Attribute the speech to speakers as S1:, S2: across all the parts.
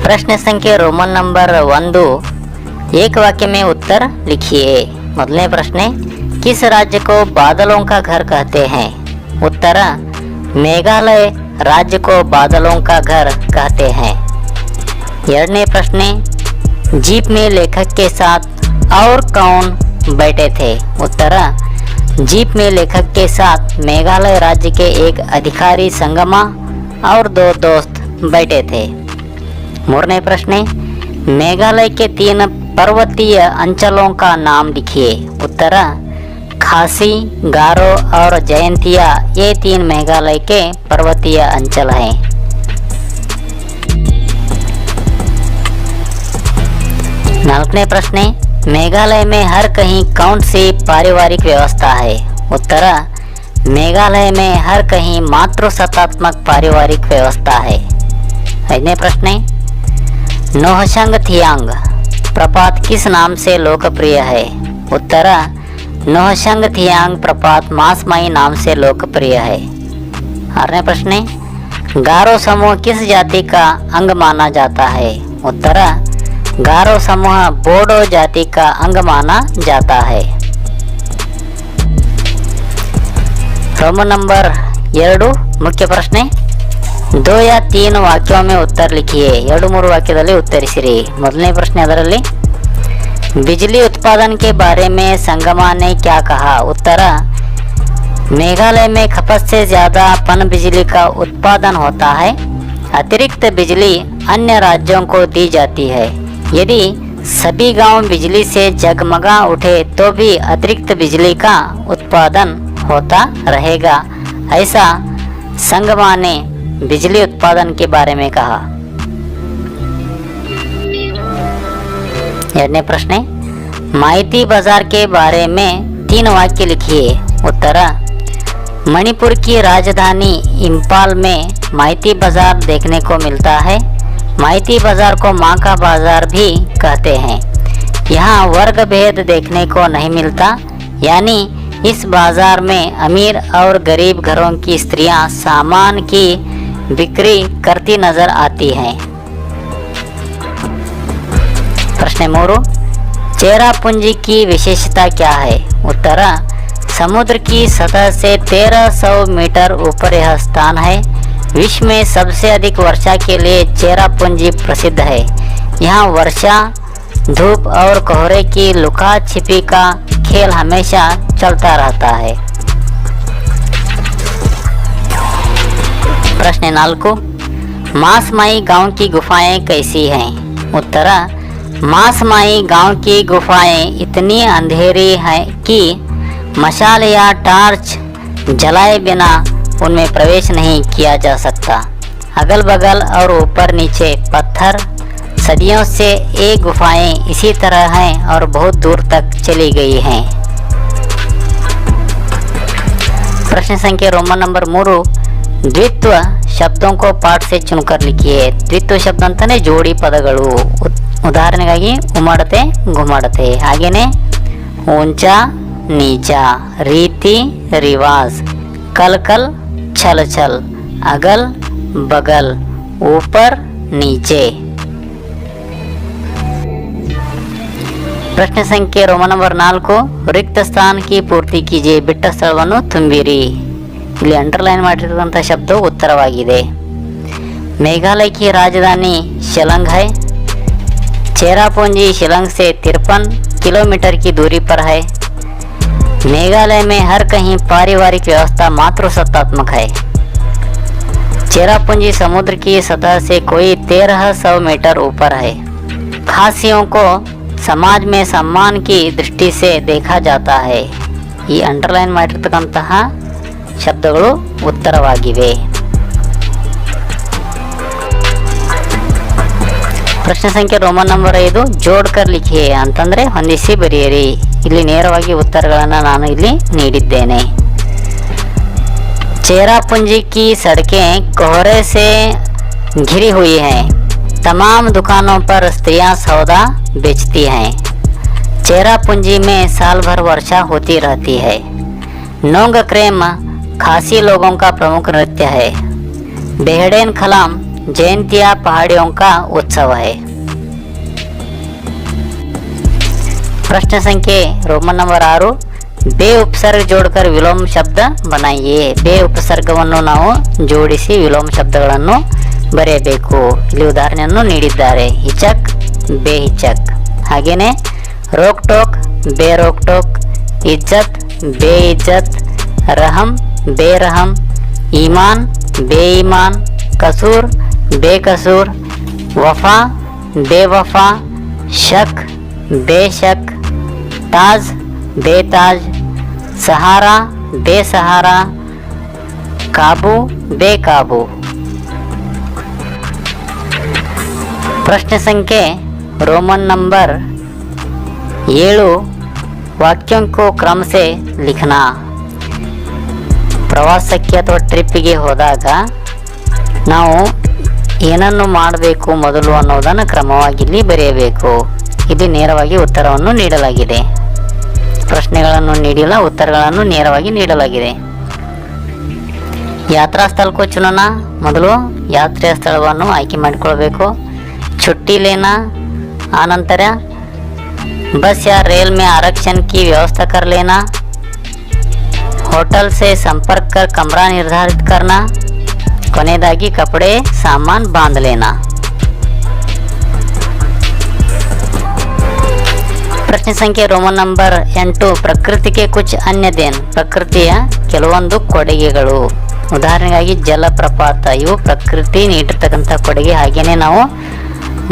S1: प्रश्न संख्या Roman number 1 एक वाक्य में उत्तर लिखिए। ಮೊದಲನೇ ಪ್ರಶ್ನೆ, किस राज्य को बादलों का घर कहते हैं? उत्तर, मेघालय राज्य को बादलों का घर कहते हैं। ಎರಡನೇ ಪ್ರಶ್ನೆ, जीप में लेखक के साथ और कौन बैठे थे? उत्तर, जीप में लेखक के साथ मेघालय राज्य के एक अधिकारी संगमा और 2 दोस्त बैठे थे। ಮೂರನೇ ಪ್ರಶ್ನೆ, मेघालय के 3 पर्वतीय अंचलों का नाम लिखिए। उत्तर, खासी, गारो और जयंतिया ये 3 मेघालय के पर्वतीय अंचल हैं। नाल्कने प्रश्न, मेघालय में हर कहीं कौन सी पारिवारिक व्यवस्था है? उत्तर, मेघालय में हर कहीं मातृसत्तात्मक पारिवारिक व्यवस्था है। ऐदने प्रश्न, नोहशंग थियांग प्रपात किस नाम से लोकप्रिय है? उत्तर, नोहशंग थियांग प्रपात मासमाई नाम से लोकप्रिय है। 6वें प्रश्न, गारो समूह किस जाति का अंग माना जाता है? उत्तर, गारो समूह बोडो जाति का अंग माना जाता है। रोमन नंबर 2 मुख्य प्रश्न, 2 या 3 ವಾಕ್ಯೋं में उत्तर लिखिए। 2-3 ವಾಕ್ಯದಲ್ಲಿ ಉತ್ತರಿಸಿರಿ। ಮೊದಲನೇ ಪ್ರಶ್ನೆ, ಅದರಲ್ಲಿ बिजली उत्पादन के बारे में संगमा ने क्या कहा? उत्तर, मेघालय में खपत से ज़्यादा पन बिजली का उत्पादन होता है। अतिरिक्त बिजली अन्य राज्यों को दी जाती है। यदि सभी गांव बिजली से जगमगा उठे तो भी अतिरिक्त बिजली का उत्पादन होता रहेगा, ऐसा संगमा ने बिजली उत्पादन के बारे में कहा। 2 प्रश्न, माइती बाजार के बारे में 3 वाक्य लिखिए। उत्तर, मणिपुर की राजधानी इंफाल में माइती बाजार देखने को मिलता है। माइती बाजार को माँ का बाजार भी कहते हैं। यहाँ वर्ग भेद देखने को नहीं मिलता, यानी इस बाजार में अमीर और गरीब घरों की स्त्रियाँ सामान की बिक्री करती नजर आती हैं। प्रश्न 3, चेरापूंजी की विशेषता क्या है? उत्तर, समुद्र की सतह से 1300 मीटर ऊपर यह स्थान है। विश्व में सबसे अधिक वर्षा के लिए चेरापूंजी प्रसिद्ध है। यहाँ वर्षा, धूप और कोहरे की लुका छिपी का खेल हमेशा चलता रहता है। प्रश्न 4, मासमाई गांव की गुफाएं कैसी हैं? उत्तर, मासमाई गांव की गुफाएं इतनी अंधेरी हैं कि मशाल या टार्च जलाए बिना उनमें प्रवेश नहीं किया जा सकता। अगल बगल और ऊपर नीचे पत्थर, सदियों से ये गुफाएं इसी तरह हैं और बहुत दूर तक चली गई हैं। प्रश्न संख्या रोमन नंबर 3, द्वित्व शब्दों को पाठ से चुनकर लिखिए। द्वित्व शब्द अंತಾನೆ ಜೋಡಿ ಪದಗಳು। ಉದಾಹರಣೆಗಾಗಿ ಉಮಡತೆ, घुमड़ते, ಹಾಗೇನೆ ऊंचा नीचा, रीति रिवाज, कल कल छल छल, अगल बगल, ऊपर नीचे। ಪ್ರಶ್ನೆ ಸಂಖ್ಯೆ ರೋಮನ್ ನಂಬರ್ 4, रिक्त स्थान की पूर्ति कीजिए, ಬಿಟ್ಟ ಸ್ಥಳವನ್ನು ತುಂಬಿರಿ। ಇಲ್ಲಿ ಅಂಡರ್ಲೈನ್ ಮಾಡಿರುವಂಥ ಶಬ್ದವು ಉತ್ತರವಾಗಿದೆ। मेघालय की राजधानी शिलांग है। चेरापूंजी शिलांग से 53 किलोमीटर की दूरी पर है। मेघालय में हर कहीं पारिवारिक व्यवस्था मातृसत्तात्मक है। चेरापूंजी समुद्र की सतह से कोई 1300 मीटर ऊपर है। खासियों को समाज में सम्मान की दृष्टि से देखा जाता है। ಈ ಅಂಡರ್ಲೈನ್ ಮಾಡಿರ್ತಕ್ಕಂತಹ ಶಬ್ದಗಳು ಉತ್ತರವಾಗಿವೆ। ಪ್ರಶ್ನೆ ಸಂಖ್ಯೆ ರೋಮನ್ ನಂಬರ್ 5, ಜೋಡ್ಕರ್ ಲಿಖಿಯೇ ಅಂತಂದರೆ ಹೊಂದಿಸಿ ಬರೆಯಿರಿ। ಇಲ್ಲಿ ನೇರವಾಗಿ ಉತ್ತರಗಳನ್ನು ನಾನು ಇಲ್ಲಿ ನೀಡಿದ್ದೇನೆ। चेरापूंजी की सड़कें कोहरे से घिरी हुई हैं। तमाम दुकानों पर स्त्रियां सौदा बेचती हैं। चेरापूंजी में साल भर वर्षा होती रहती है। नोंग क्रेम खासी लोगों का प्रमुख नृत्य है। बेहडेन खलाम जयंतिया पहाड़ियों का उत्सव है। प्रश्न संख्ये रोमन नंबर 6 बे उपसर्ग जोड़कर विलोम शब्द बनाइए। बे ಉಪಸರ್ಗವನ್ನು ನಾವು ಜೋಡಿಸಿ ವಿಲೋಮ ಶಬ್ದಗಳನ್ನು ಬರೆಯಬೇಕು। ಇಲ್ಲಿ ಉದಾಹರಣೆಯನ್ನು ನೀಡಿದ್ದಾರೆ, ಹಿಚಕ್ ಬೇ ಹಿಚಕ್, ಹಾಗೇನೆ ರೋಕ್ ಟೋಕ್ ಬೇ ರೋಕ್ ಟೋಕ್, ಇಜ್ಜತ್ ಬೇ ಇಜ್ಜತ್, रहम बेरहम, ईमान बेईमान, कसूर बेकसूर, वफा बेवफा, शक बेशक, ताज बेताज, सहारा बेसहारा, काबू बेकाबू। प्रश्न संख्ये रोमन नंबर 7 वाक्यों को क्रम से लिखना। ಪ್ರವಾಸಕ್ಕೆ ಅಥವಾ ಟ್ರಿಪ್ಪಿಗೆ ಹೋದಾಗ ನಾವು ಏನನ್ನು ಮಾಡಬೇಕು ಮೊದಲು ಅನ್ನೋದನ್ನು ಕ್ರಮವಾಗಿ ಇಲ್ಲಿ ಬರೆಯಬೇಕು। ಇಲ್ಲಿ ನೇರವಾಗಿ ಉತ್ತರವನ್ನು ನೀಡಲಾಗಿದೆ, ಪ್ರಶ್ನೆಗಳನ್ನು ನೀಡಿಲ್ಲ, ಉತ್ತರಗಳನ್ನು ನೇರವಾಗಿ ನೀಡಲಾಗಿದೆ। ಯಾತ್ರಾ ಸ್ಥಳಕ್ಕೂ ಚುನಾವಣಾ, ಮೊದಲು ಯಾತ್ರೆಯ ಸ್ಥಳವನ್ನು ಆಯ್ಕೆ ಮಾಡಿಕೊಳ್ಳಬೇಕು। छुट्टी लेना, आनंतर बस या रेल में आरक्षण की व्यवस्था कर लेना, होटल से संपर्क कर कमरा निर्धारित करना, ಕೊನೆಯದಾಗಿ कपड़े सामान बांध लेना। ಪ್ರಶ್ನೆ ಸಂಖ್ಯೆ ರೋಮನ್ ನಂಬರ್ 8 ಪ್ರಕೃತಿಗೆ ಕುछ अन्य देन, ಪ್ರಕೃತಿಯ ಕೆಲವೊಂದು ಕೊಡುಗೆಗಳು। ಉದಾಹರಣೆಗಾಗಿ ಜಲಪ್ರಪಾತ, ಇವು ಪ್ರಕೃತಿ ನೀಡಿರ್ತಕ್ಕಂಥ ಕೊಡುಗೆ। ಹಾಗೇನೆ ನಾವು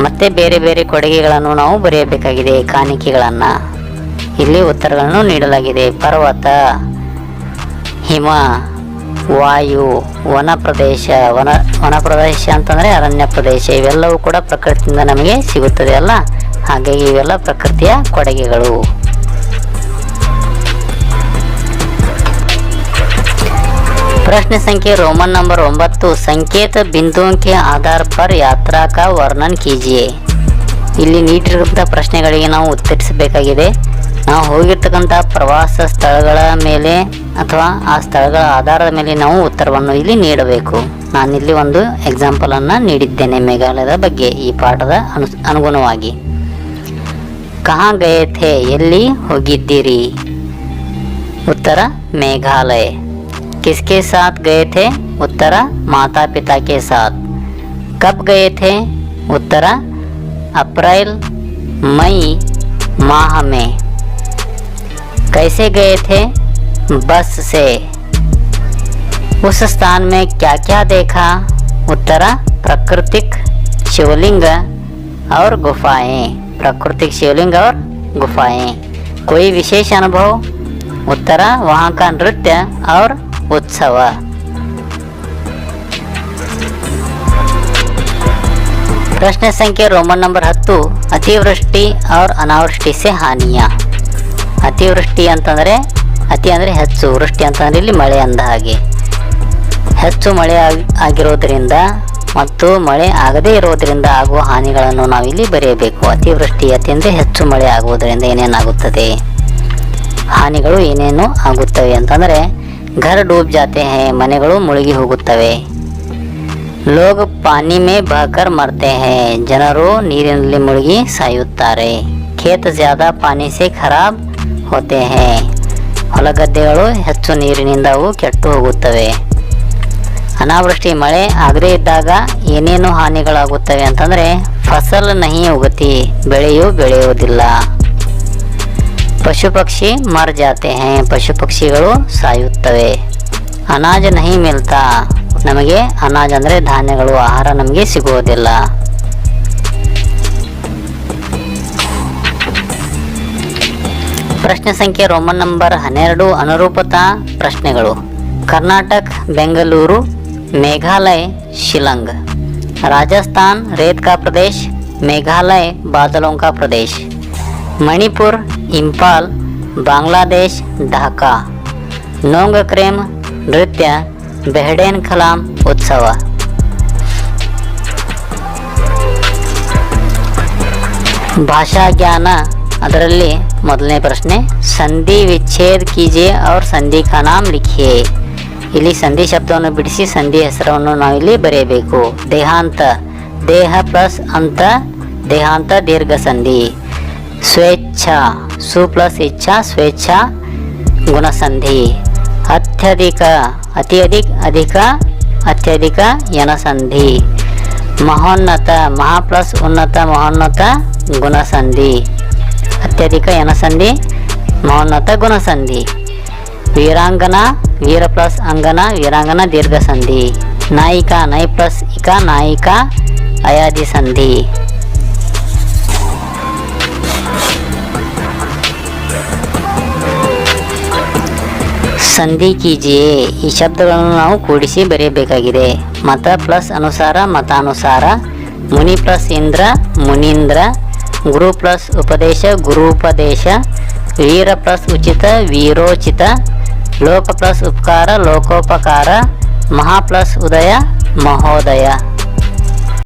S1: ಮತ್ತೆ ಬೇರೆ ಬೇರೆ ಕೊಡುಗೆಗಳನ್ನು ನಾವು ಬರೆಯಬೇಕಾಗಿದೆ, ಕಾಣಿಕೆಗಳನ್ನು। ಇಲ್ಲಿ ಉತ್ತರಗಳನ್ನು ನೀಡಲಾಗಿದೆ, ಪರ್ವತ, ಹಿಮ, ವಾಯು, ವನ ಪ್ರದೇಶ, ವನ ಪ್ರದೇಶ ಅಂತಂದರೆ ಅರಣ್ಯ ಪ್ರದೇಶ, ಇವೆಲ್ಲವೂ ಕೂಡ ಪ್ರಕೃತಿಯಿಂದ ನಮಗೆ ಸಿಗುತ್ತದೆ ಅಲ್ಲ, ಹಾಗಾಗಿ ಇವೆಲ್ಲ ಪ್ರಕೃತಿಯ ಕೊಡುಗೆಗಳು। प्रश्न संख्या रोमन नंबर 9 संकेत बिंदुओं के आधार पर यात्रा का वर्णन कीजिए। ಇಲ್ಲಿ ನೀಡಿರುವಂಥ ಪ್ರಶ್ನೆಗಳಿಗೆ ನಾವು ಉತ್ತರಿಸಬೇಕಾಗಿದೆ। ನಾವು ಹೋಗಿರ್ತಕ್ಕಂಥ ಪ್ರವಾಸ ಸ್ಥಳಗಳ ಮೇಲೆ ಅಥವಾ ಆ ಸ್ಥಳಗಳ ಆಧಾರದ ಮೇಲೆ ನಾವು ಉತ್ತರವನ್ನು ಇಲ್ಲಿ ನೀಡಬೇಕು। ನಾನಿಲ್ಲಿ ಒಂದು ಎಕ್ಸಾಂಪಲನ್ನು ನೀಡಿದ್ದೇನೆ ಮೇಘಾಲಯದ ಬಗ್ಗೆ ಈ ಪಾಠದ ಅನುಗುಣವಾಗಿ। ಕहाँ गए थे, ಎಲ್ಲಿ ಹೋಗಿದ್ದೀರಿ? ಉತ್ತರ ಮೇಘಾಲಯ। किसके साथ गए थे? उत्तर माता पिता के साथ। कब गए थे? उत्तर अप्रैल मई माह में। कैसे गए थे? बस से। उस स्थान में क्या क्या देखा? उत्तर प्राकृतिक शिवलिंग और गुफाएं। प्राकृतिक शिवलिंग और गुफाएं। कोई विशेष अनुभव? उत्तर वहाँ का नृत्य और उत्सव। प्रश्न संख्या रोमन नंबर 10 अतिवृष्टि और अनावृष्टि से हानियाँ। ಅತಿವೃಷ್ಟಿ ಅಂತಂದರೆ ಅತಿ ಅಂದರೆ ಹೆಚ್ಚು, ವೃಷ್ಟಿ ಅಂತಂದರೆ ಇಲ್ಲಿ ಮಳೆ ಅಂದ ಹಾಗೆ। ಹೆಚ್ಚು ಮಳೆ ಆಗಿರೋದ್ರಿಂದ ಮತ್ತು ಮಳೆ ಆಗದೇ ಇರೋದ್ರಿಂದ ಆಗುವ ಹಾನಿಗಳನ್ನು ನಾವಿಲ್ಲಿ ಬರೆಯಬೇಕು। ಅತಿವೃಷ್ಟಿ ಅತಿ ಅಂದರೆ ಹೆಚ್ಚು ಮಳೆ ಆಗುವುದರಿಂದ ಏನೇನಾಗುತ್ತದೆ, ಹಾನಿಗಳು ಏನೇನು ಆಗುತ್ತವೆ ಅಂತಂದರೆ घर डूब जाते हैं, ಮನೆಗಳು ಮುಳುಗಿ ಹೋಗುತ್ತವೆ। लोग पानी में बहकर मरते हैं, ಜನರು ನೀರಿನಲ್ಲಿ ಮುಳುಗಿ ಸಾಯುತ್ತಾರೆ। खेत ज़्यादा पानी से खराब होते हैं, ಹೊಲಗದ್ದೆಗಳು ಹೆಚ್ಚು ನೀರಿನಿಂದ ಅವು ಕೆಟ್ಟು ಹೋಗುತ್ತವೆ। ಅನಾವೃಷ್ಟಿ ಮಳೆ ಆಗದೇ ಇದ್ದಾಗ ಏನೇನು ಹಾನಿಗಳಾಗುತ್ತವೆ ಅಂತಂದರೆ ಫಸಲ್ ನಹಿ ಉಗತಿ, ಬೆಳೆಯು ಬೆಳೆಯುವುದಿಲ್ಲ। पशु पक्षी मर जाते हैं, पशु पक्षिಗಳು ಸಾಯುತ್ತವೆ। ಅನಾಜ್ ನಹಿ ಮಿಲ್ತಾ, ನಮಗೆ ಅನಾಜ್ ಅಂದರೆ ಧಾನ್ಯಗಳು, ಆಹಾರ ನಮಗೆ ಸಿಗುವುದಿಲ್ಲ। ಪ್ರಶ್ನೆ ಸಂಖ್ಯೆ ರೋಮನ್ ನಂಬರ್ 12 ಅನುರೂಪತಾ ಪ್ರಶ್ನೆಗಳು। ಕರ್ನಾಟಕ ಬೆಂಗಳೂರು, मेघालय शिलंग, राजस्थान रेत का प्रदेश, मेघालय बादलों का प्रदेश, मणिपुर इंफाल, बांग्लादेश ढाका, नोंगक्रेम नृत्य, बेहडेन खलाम उत्सव। भाषा ज्ञान ಅದರಲ್ಲಿ ಮೊದಲನೇ ಪ್ರಶ್ನೆ, संधि विच्छेद कीजिए और संधि का नाम लिखिए। ಇಲ್ಲಿ ಸಂಧಿ ಶಬ್ದವನ್ನು ಬಿಡಿಸಿ ಸಂಧಿ ಹೆಸರನ್ನು ನಾವಿಲ್ಲಿ ಬರೆಯಬೇಕು. ದೇಹಾಂತ, ದೇಹ ಪ್ಲಸ್ ಅಂತ, ದೇಹಾಂತ ದೀರ್ಘ ಸಂಧಿ. ಸ್ವೇಚ್ಛ, ಸು ಪ್ಲಸ್ ಇಚ್ಛಾ, ಸ್ವೇಚ್ಛ ಗುಣಸಂಧಿ. ಅತ್ಯಧಿಕ, ಅತಿ ಅಧಿಕ, ಅತ್ಯಧಿಕ ಯನಸಂಧಿ. ಮಹೋನ್ನತ, ಮಹಾ ಪ್ಲಸ್ ಉನ್ನತ, ಮಹೋನ್ನತ ಗುಣಸಂಧಿ. ಅತ್ಯಧಿಕ ಯನಸಂಧಿ, ಮಹೋನ್ನತ ಗುಣಸಂಧಿ. ವೀರಾಂಗನಾ, ವೀರ ಪ್ಲಸ್ ಅಂಗನ, ವೀರಾಂಗನ ದೀರ್ಘ ಸಂಧಿ. ನಾಯಿಕಾ, ನೈ ಪ್ಲಸ್ ಇಕ, ನಾಯಿಕಾ ಅಯಾದಿ ಸಂಧಿ. ಸಂಧಿ ಕೀಜಿಯೇ, ಈ ಶಬ್ದಗಳನ್ನು ನಾವು ಕೂಡಿಸಿ ಬರೆಯಬೇಕಾಗಿದೆ. ಮತ ಪ್ಲಸ್ ಅನುಸಾರ, ಮತಾನುಸಾರ. ಮುನಿ ಪ್ಲಸ್ ಇಂದ್ರ, ಮುನೀಂದ್ರ. ಗುರು ಪ್ಲಸ್ ಉಪದೇಶ, ಗುರೂಪದೇಶ. ವೀರ ಪ್ಲಸ್ ಉಚಿತ, ವೀರೋಚಿತ. ಲೋಕ ಪ್ಲಸ್ ಉಪಕಾರ, ಲೋಕೋಪಕಾರ. ಮಹಾ ಪ್ಲಸ್ ಉದಯ, ಮಹೋದಯ.